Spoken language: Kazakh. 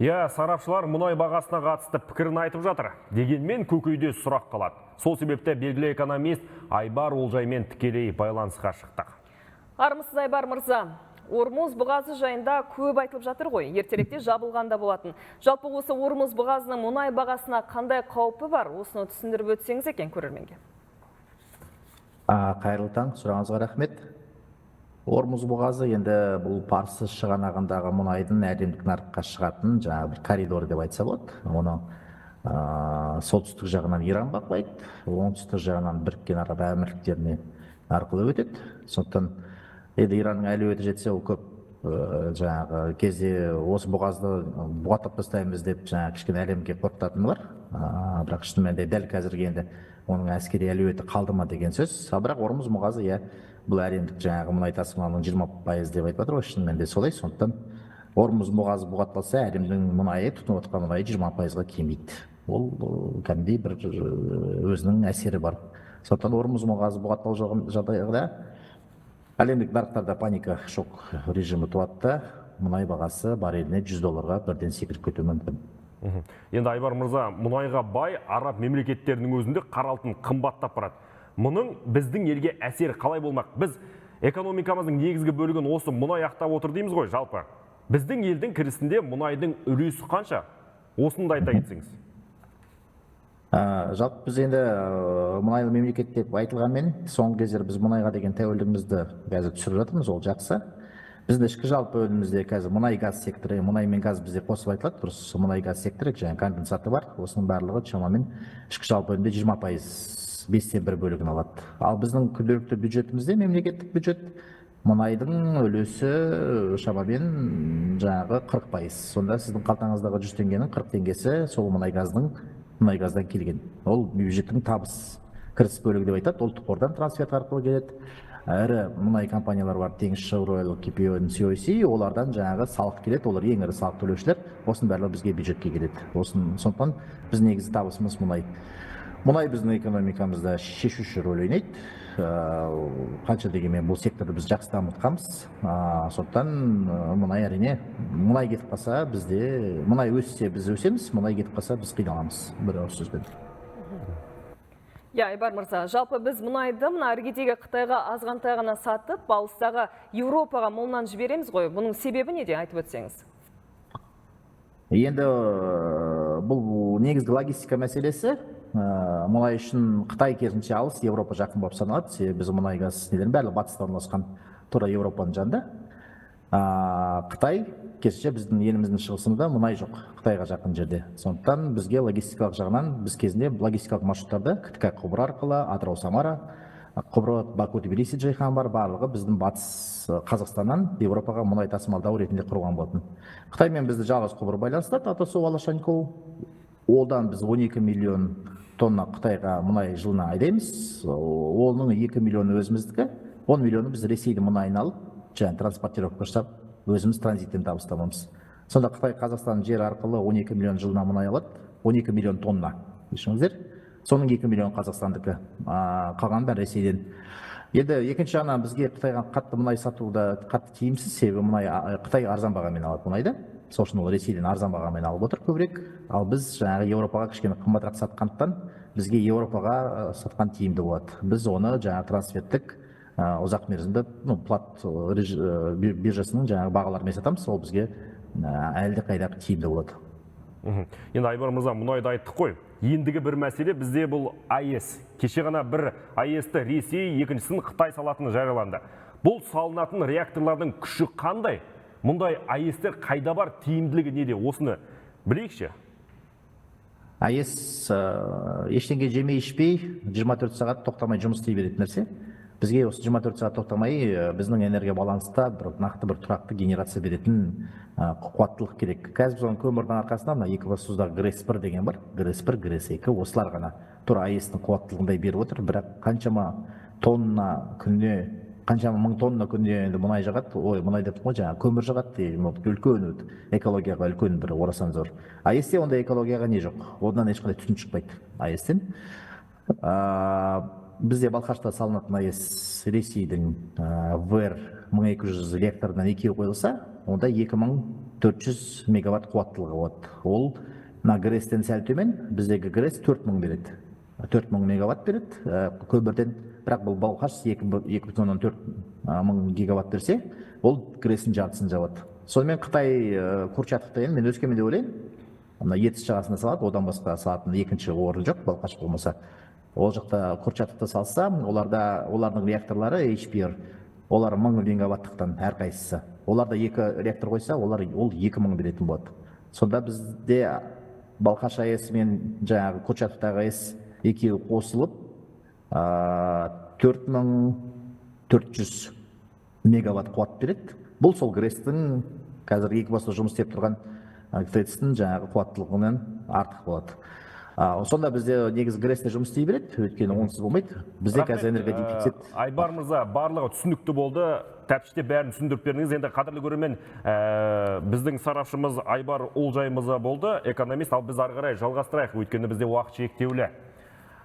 Сарапшылар мұнай бағасына қатысты пікірін айтып жатыр. Дегенмен көкейде сұрақ қалады. Сол себепті белгілі экономист Айбар Олжаймен тікелей байланысқа шықтық. Армысыз Айбар мырза. Ормуз бұғазы жайында көп айтылып жатыр ғой. Ертеректе жабылғанда болатын. Жалпы осы Ормуз бұғазының мұнай бағасына қандай қаупі бар? Осыны түсіндіріп өтсеңіз екен көрерменге. Қайырлы таң, сұрағыңызға рахмет. Ормуз бұғазы енді бұл Парсы шығанағындағы мұнайдың әлемдік нарыққа шығатын жаңағы бір коридор деп айтса болады. Оны солтүстік жағынан Иран бақылайды, оңтүстік жағынан Біріккен Араб Әмірліктеріне арқылы өтеді. Сондықтан енді Иранның әлеуеті жетсе, ол көп жаңағы кезде осы бұғазды бұғаттап тастаймыз деп жаңағы кішкене әлемге қорқытатыны бар. Бірақ шын мәнінде дәл қазірге енді оның әскери әлеуеті қалды ма деген сөз. Бірақ Ормуз бұғазы бұл әлемдік жаңағы мұнай тасымалының 20% деп айтып жатыр ғой, шын мәнінде солай. Сондықтан Ормуз бұғазы бұғатталса, әлемнің мұнайы, тұтынып отқан мұнайы 20%-ға кемиді. Ол кәдімгідей бір өзінің әсері бар. Сондықтан Ормуз бұғазы бұғатталу жағдайда әлемдік нарықтарда паника шок режимі туады, мұнай бағасы барреліне $100 бірден секіріп кетуі мүмкін. Енді Айбар мырза, мұнайға бай араб мемлекеттерінің өзінде қара алтын қымбаттап барады. Мұның біздің елге әсері қалай болмақ? Біз экономикамыздың негізгі бөлігін осы мұнай ақтап отыр дейміз ғой жалпы. Біздің елдің кірісінде мұнайдың үлесі қанша? Осыны да айта кетсеңіз. Жалпы біз енді мұнайлы мемлекет деп айтылғанмен, соңғы кездері біз мұнайға деген тәуелділігімізді қазір түсіріп жатырмыз, ол жақсы. Біздің ішкі жалпы өнімімізде қазір мұнай газ секторы, мұнай мен газ бізде қосып айтылады, дұрыс. Мұнай газ секторы және конденсаты бар. Осының барлығы шамамен ішкі жалпы өнімде 20%, 5/1 бөлігін алады. Ал біздің күнделікті бюджетімізде, мемлекеттік бюджет, мұнайдың үлесі шамамен жаңағы 40%. Сонда сіздің қалтаңыздағы 100 теңгенің 40 теңгесі сол мұнай газдан келген. Ол бюджеттің табыс кіріс бөлігі деп айтады. Ұлттық қордан трансферт арқылы келеді. Ірі мұнай компаниялар бар, Теңізшевройл, KPO, COC, олардан жаңағы салық келеді. Олар ең ірі салық төлеушілер. Осының барлығы бізге бюджетке келеді. Сондықтан біз негізі табысымыз мұнай. Мұнай біздің экономикамызда шешуші рөл ойнайды. Қанша дегенмен бұл секторды біз жақсы дамытқанбыз. Сондықтан мұнай әрине, мұнай кетіп қалса бізде, мұнай өссе біз өсеміз, мұнай кетіп қалса біз қиналамыз. Бір ауыз сөзбен. Айбар мырза, жалпы біз мұнайды іргедегі Қытайға азғантай ғана сатып, алыстағы Еуропаға молынан жібереміз ғой. Бұның себебі неде айтып өтсеңіз? Енді бұл негізгі логистика мәселесі. Мұнай үшін Қытай керісінше алыс, Еуропа жақын болып саналады. Себебі біз мұнай газ нелердің бәрі батыстан орналасқан тура Еуропаның жанында. Қытай керісінше біздің еліміздің шығысында мұнай жоқ, Қытайға жақын жерде. Сондықтан бізге логистикалық жағынан біз кезінде логистикалық маршруттарды КТК құбыры арқылы, Атырау Самара құбыры, Баку Тбилиси Джейхан бар, барлығы біздің батыс Қазақстаннан Еуропаға мұнай тасымалдау ретінде құрылған болатын. Қытаймен бізді жалғыз құбыр байланыстырады, Атасу Алашанькоу. Олдан біз 12 миллион тонна Қытайға мұнай жылына айдаймыз. Оның 2 миллионы өзіміздікі, 10 миллионы біз Ресейдің мұнайын алып, және транспортировка жасап, өзіміз транзиттен табыстамамыз. Сонда Қытай Қазақстан жер арқылы 12 миллион жылына мұнай алады, 12 миллион тонна. Ешіңіздер? Соның 2 миллион Қазақстандікі, қалған бәрі Ресейден. Енді екінші жағынан бізге Қытайға қатты мұнай сатуда қатты тиімсіз, себебі Қытай арзан бағамен алады мұнайды. Сол үшін ол Ресейден арзан бағамен алып отыр көбірек. Ал біз жаңағы Еуропаға кішкене қымбатырақ сатқандықтан бізге Еуропаға сатқан тиімді болады. Біз оны жаңағы трансферттік ұзақ мерзімді плат биржасының жаңағы бағаларымен сатамыз, ол бізге әлде қайдағы тиімді болады. Енді Айбар мырза, мұнайды айттық қой. Ендігі бір мәселе бізде бұл АЭС. Кеше ғана бір АЭСті Ресей, екіншісін Қытай салатыны жарияланды. Бұл салынатын реакторлардың күші қандай? Мұндай АЭСтер қайда бар, тиімділігі неде? Осыны білейікші? АЭС ештеңе жемей ішпей 24 сағат тоқтамай жұмыс істей беретін нәрсе. Бізге осы 24 сағат тоқтамай біздің энергия баланста нақты бір тұрақты генерация беретін қуаттылық керек. Қазір біз оның көмірдің арқасында Екібастұздағы ГРЭС-1 деген бар. ГРЭС-1, ГРЭС-2 осылар ғана тура АЭС-тің қуаттылығындай беріп отыр. Бірақ қаншама тонна күніне, қаншама мың тонна күніне енді мұнай жағады. Ой, мұнай деп қой, жаңа көмір жағады. Үлкен экологияға үлкен бір орасан зор. АЭС-те ондай экологияға не жоқ. Одан ешқандай түтін шықпайды АЭС-тен. Бізде Балқашта салынатын АЭС Ресейдің ВР 1200 реакторынан екеуі қойылса, онда 2400 мегаватт қуаттылығы болады. Ол мына грэстен сәл төмен, біздегі грэс 4000 береді. 4000 мегаватт береді. Көмірден, бірақ бұл Балқаш 2,4 мың гигаватт берсе, ол грэстің жартысын жабады. Сонымен Қытай Курчатовта, енді мен Өскеменде ойлаймын, мына Ертіс жағасына салады, одан басқа салатын екінші орын жоқ, Балқаш болмаса. Ол жақта Курчатовта салса, олардың реакторлары HPR, олар 1000 мегаваттықтан әрқайсысы. Оларда 2 реактор қойса, ол 2000 беретін болады. Сонда бізде Балқаш АЭС мен жаңағы Курчатовтағы АЭС екеуі қосылып 4400 мегаватт қуат береді. Бұл сол грэстің қазір екібастұзда жұмыс істеп тұрған ТЭЦ-тің жаңағы қуаттылығынан артық болады. Сонда бізде негізі грэсте жұмыс істей береді, өйткені онсыз болмайды. Бізде қазір энергия дефицит. Айбар мырза, барлығы түсінікті болды. Тәпіште бәрін түсіндіріп бердіңіз. Енді қадірлі көрермен, біздің сарапшымыз Айбар Олжай мырза болды, экономист. Ал біз ары қарай жалғастырайық, өйткені бізде уақыт шектеулі.